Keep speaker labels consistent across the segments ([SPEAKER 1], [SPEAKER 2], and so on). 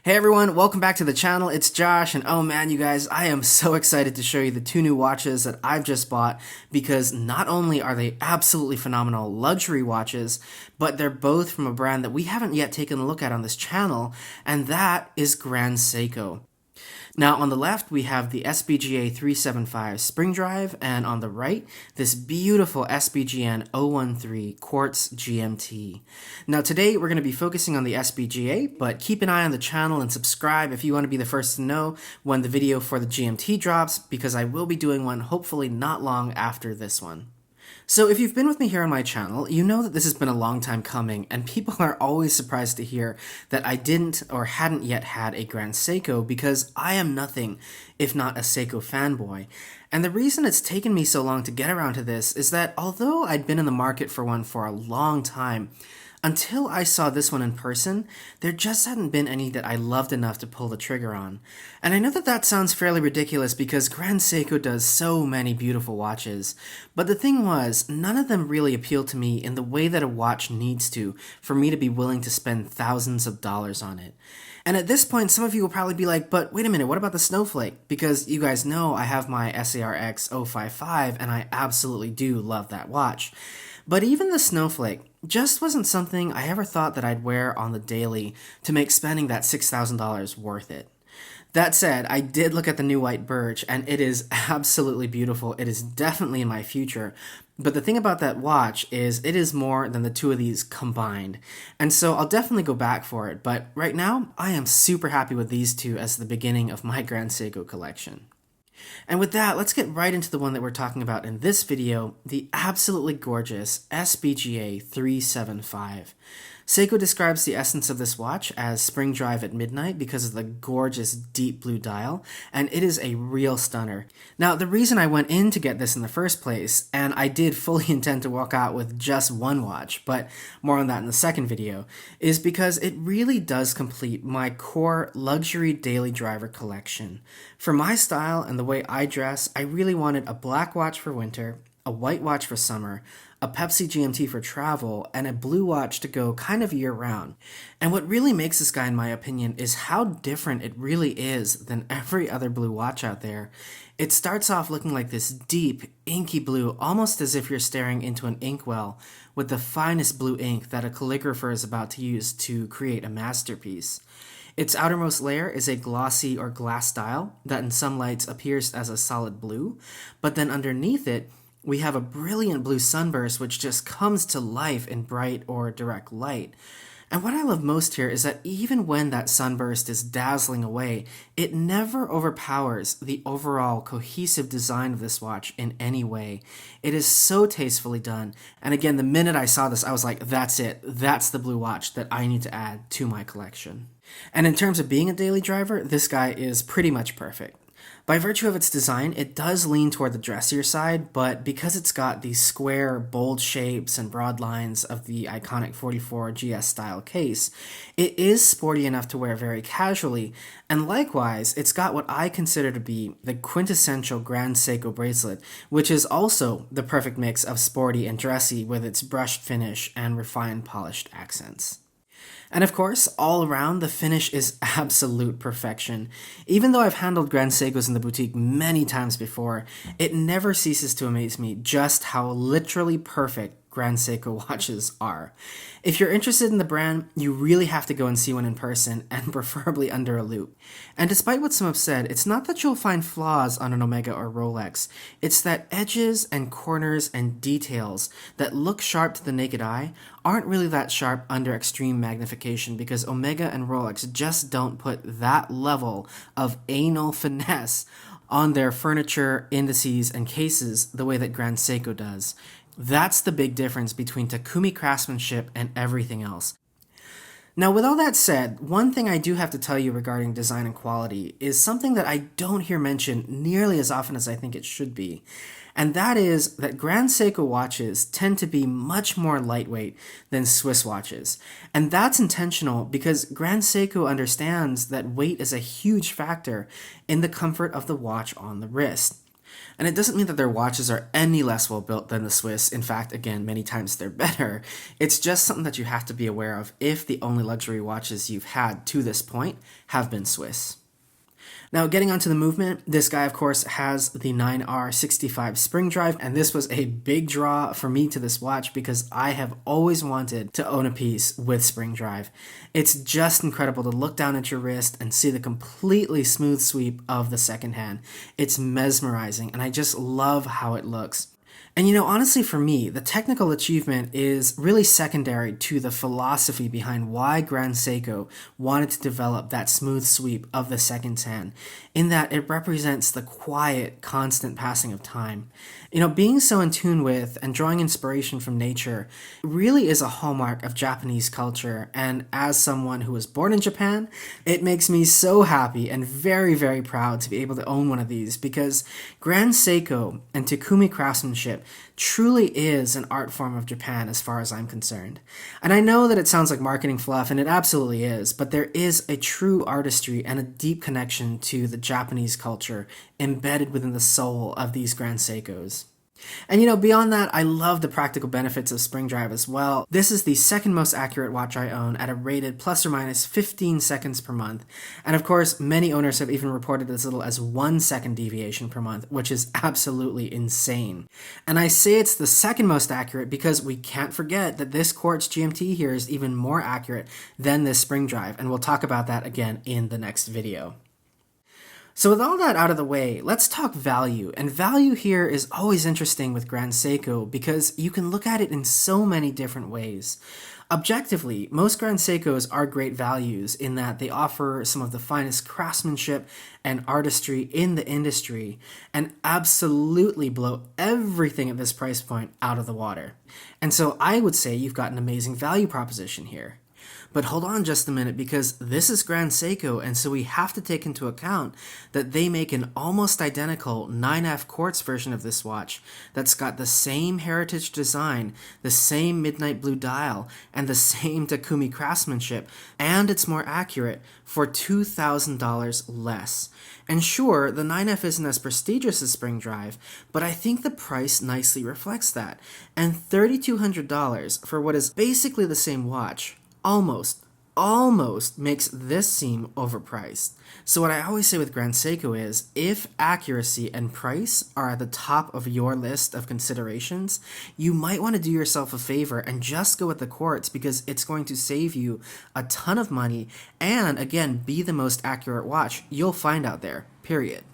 [SPEAKER 1] Hey everyone, welcome back to the channel. It's Josh, and oh man, you guys, I am so excited to show you the two new watches that I've just bought because not only are they absolutely phenomenal luxury watches, but they're both from a brand that we haven't yet taken a look at on this channel, and that is Grand Seiko. Now, on the left, we have the SBGA375 spring drive, and on the right, this beautiful SBGN013 quartz GMT. Now, today, we're going to be focusing on the SBGA, but keep an eye on the channel and subscribe if you want to be the first to know when the video for the GMT drops, because I will be doing one hopefully not long after this one. So if you've been with me here on my channel, you know that this has been a long time coming, and people are always surprised to hear that I didn't or hadn't yet had a Grand Seiko because I am nothing if not a Seiko fanboy. And the reason it's taken me so long to get around to this is that although I'd been in the market for one for a long time, until I saw this one in person, there just hadn't been any that I loved enough to pull the trigger on. And I know that that sounds fairly ridiculous because Grand Seiko does so many beautiful watches, but the thing was, none of them really appealed to me in the way that a watch needs to for me to be willing to spend thousands of dollars on it. And at this point, some of you will probably be like, but wait a minute, what about the Snowflake? Because you guys know I have my SARX 055 and I absolutely do love that watch. But even the Snowflake just wasn't something I ever thought that I'd wear on the daily to make spending that $6,000 worth it. That said, I did look at the new white birch, and it is absolutely beautiful. It is definitely in my future. But the thing about that watch is it is more than the two of these combined. And so I'll definitely go back for it. But right now, I am super happy with these two as the beginning of my Grand Seiko collection. And with that, let's get right into the one that we're talking about in this video, the absolutely gorgeous SBGA 375. Seiko describes the essence of this watch as spring drive at midnight because of the gorgeous deep blue dial, and it is a real stunner. Now, the reason I went in to get this in the first place, and I did fully intend to walk out with just one watch, but more on that in the second video, is because it really does complete my core luxury daily driver collection. For my style and the way I dress, I really wanted a black watch for winter, a white watch for summer, a Pepsi GMT for travel, and a blue watch to go kind of year-round. And what really makes this guy, in my opinion, is how different it really is than every other blue watch out there. It starts off looking like this deep, inky blue, almost as if you're staring into an inkwell, with the finest blue ink that a calligrapher is about to use to create a masterpiece. Its outermost layer is a glossy or glass dial that in some lights appears as a solid blue, but then underneath it, we have a brilliant blue sunburst which just comes to life in bright or direct light. And what I love most here is that even when that sunburst is dazzling away, it never overpowers the overall cohesive design of this watch in any way. It is so tastefully done. And again, the minute I saw this, I was like, that's it. That's the blue watch that I need to add to my collection. And in terms of being a daily driver, this guy is pretty much perfect. By virtue of its design, it does lean toward the dressier side, but because it's got these square, bold shapes and broad lines of the iconic 44 GS style case, it is sporty enough to wear very casually, and likewise, it's got what I consider to be the quintessential Grand Seiko bracelet, which is also the perfect mix of sporty and dressy with its brushed finish and refined polished accents. And of course, all around, the finish is absolute perfection. Even though I've handled Grand Seikos in the boutique many times before, it never ceases to amaze me just how literally perfect Grand Seiko watches are. If you're interested in the brand, you really have to go and see one in person, and preferably under a loupe. And despite what some have said, it's not that you'll find flaws on an Omega or Rolex, it's that edges and corners and details that look sharp to the naked eye aren't really that sharp under extreme magnification because Omega and Rolex just don't put that level of anal finesse on their furniture, indices, and cases the way that Grand Seiko does. That's the big difference between Takumi craftsmanship and everything else. Now, with all that said, one thing I do have to tell you regarding design and quality is something that I don't hear mentioned nearly as often as I think it should be, and that is that Grand Seiko watches tend to be much more lightweight than Swiss watches. And that's intentional because Grand Seiko understands that weight is a huge factor in the comfort of the watch on the wrist. And it doesn't mean that their watches are any less well built than the Swiss. In fact, again, many times they're better. It's just something that you have to be aware of if the only luxury watches you've had to this point have been Swiss. Now, getting onto the movement, this guy, of course, has the 9R65 spring drive, and this was a big draw for me to this watch because I have always wanted to own a piece with spring drive. It's just incredible to look down at your wrist and see the completely smooth sweep of the second hand. It's mesmerizing, and I just love how it looks. And honestly, for me, the technical achievement is really secondary to the philosophy behind why Grand Seiko wanted to develop that smooth sweep of the second hand, in that it represents the quiet, constant passing of time. Being so in tune with and drawing inspiration from nature really is a hallmark of Japanese culture. And as someone who was born in Japan, it makes me so happy and very, very proud to be able to own one of these because Grand Seiko and Takumi craftsmanship truly is an art form of Japan as far as I'm concerned. And I know that it sounds like marketing fluff, and it absolutely is, but there is a true artistry and a deep connection to the Japanese culture embedded within the soul of these Grand Seikos. And beyond that, I love the practical benefits of spring drive as well. This is the second most accurate watch I own at a rated plus or minus 15 seconds per month. And of course, many owners have even reported as little as 1 second deviation per month, which is absolutely insane. And I say it's the second most accurate because we can't forget that this quartz GMT here is even more accurate than this spring drive, and we'll talk about that again in the next video. So with all that out of the way, let's talk value. And value here is always interesting with Grand Seiko because you can look at it in so many different ways. Objectively, most Grand Seikos are great values in that they offer some of the finest craftsmanship and artistry in the industry and absolutely blow everything at this price point out of the water. And so I would say you've got an amazing value proposition here. But hold on just a minute because this is Grand Seiko, and so we have to take into account that they make an almost identical 9F quartz version of this watch that's got the same heritage design, the same midnight blue dial, and the same Takumi craftsmanship, and it's more accurate for $2,000 less. And sure, the 9F isn't as prestigious as Spring Drive, but I think the price nicely reflects that. And $3,200 for what is basically the same watch almost makes this seem overpriced. So what I always say with Grand Seiko is, if accuracy and price are at the top of your list of considerations, you might want to do yourself a favor and just go with the quartz because it's going to save you a ton of money and, again, be the most accurate watch you'll find out there, period.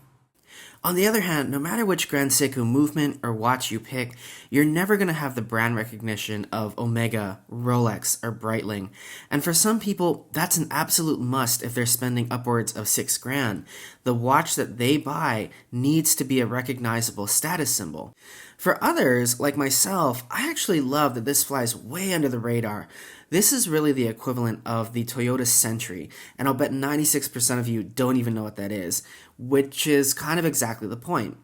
[SPEAKER 1] On the other hand, no matter which Grand Seiko movement or watch you pick, you're never going to have the brand recognition of Omega, Rolex, or Breitling. And for some people, that's an absolute must if they're spending upwards of $6,000. The watch that they buy needs to be a recognizable status symbol. For others, like myself, I actually love that this flies way under the radar. This is really the equivalent of the Toyota Century, and I'll bet 96% of you don't even know what that is, which is kind of exactly the point.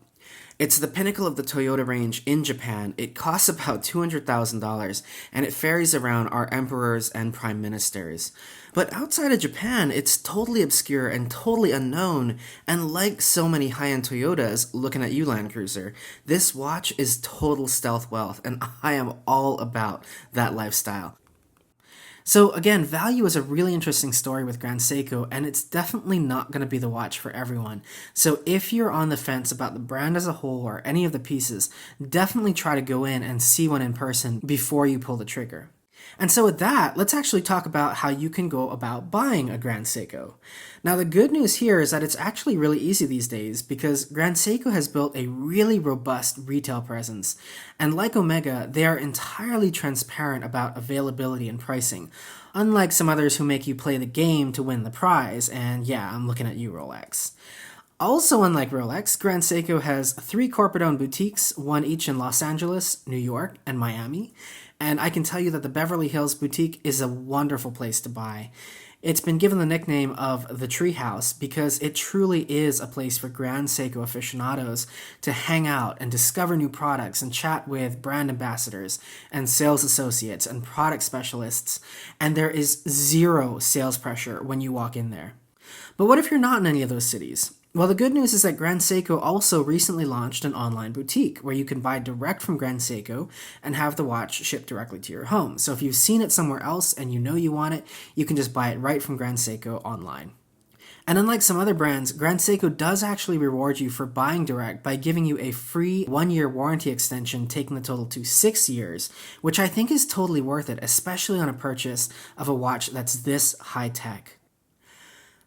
[SPEAKER 1] It's the pinnacle of the Toyota range in Japan. It costs about $200,000, and it ferries around our emperors and prime ministers. But outside of Japan, it's totally obscure and totally unknown, and like so many high-end Toyotas, looking at you, Land Cruiser, this watch is total stealth wealth, and I am all about that lifestyle. So again, value is a really interesting story with Grand Seiko, and it's definitely not going to be the watch for everyone. So if you're on the fence about the brand as a whole or any of the pieces, definitely try to go in and see one in person before you pull the trigger. And so with that, let's actually talk about how you can go about buying a Grand Seiko. Now the good news here is that it's actually really easy these days because Grand Seiko has built a really robust retail presence. And like Omega, they are entirely transparent about availability and pricing, unlike some others who make you play the game to win the prize, and yeah, I'm looking at you, Rolex. Also, unlike Rolex, Grand Seiko has 3 corporate-owned boutiques, one each in Los Angeles, New York, and Miami. And I can tell you that the Beverly Hills boutique is a wonderful place to buy. It's been given the nickname of the Treehouse because it truly is a place for Grand Seiko aficionados to hang out and discover new products and chat with brand ambassadors and sales associates and product specialists, and there is zero sales pressure when you walk in there. But what if you're not in any of those cities? Well, the good news is that Grand Seiko also recently launched an online boutique where you can buy direct from Grand Seiko and have the watch shipped directly to your home. So if you've seen it somewhere else and you know you want it, you can just buy it right from Grand Seiko online. And unlike some other brands, Grand Seiko does actually reward you for buying direct by giving you a free 1-year warranty extension, taking the total to 6 years, which I think is totally worth it, especially on a purchase of a watch that's this high tech.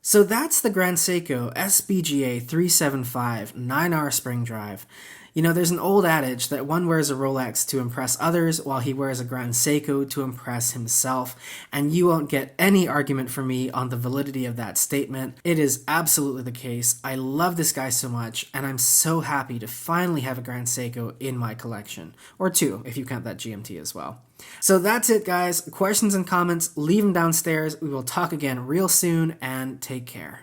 [SPEAKER 1] So that's the Grand Seiko SBGA375 9-hour spring drive. You know, there's an old adage that one wears a Rolex to impress others while he wears a Grand Seiko to impress himself, and you won't get any argument from me on the validity of that statement. It is absolutely the case. I love this guy so much, and I'm so happy to finally have a Grand Seiko in my collection. Or two, if you count that GMT as well. So that's it, guys. Questions and comments, leave them downstairs. We will talk again real soon, and take care.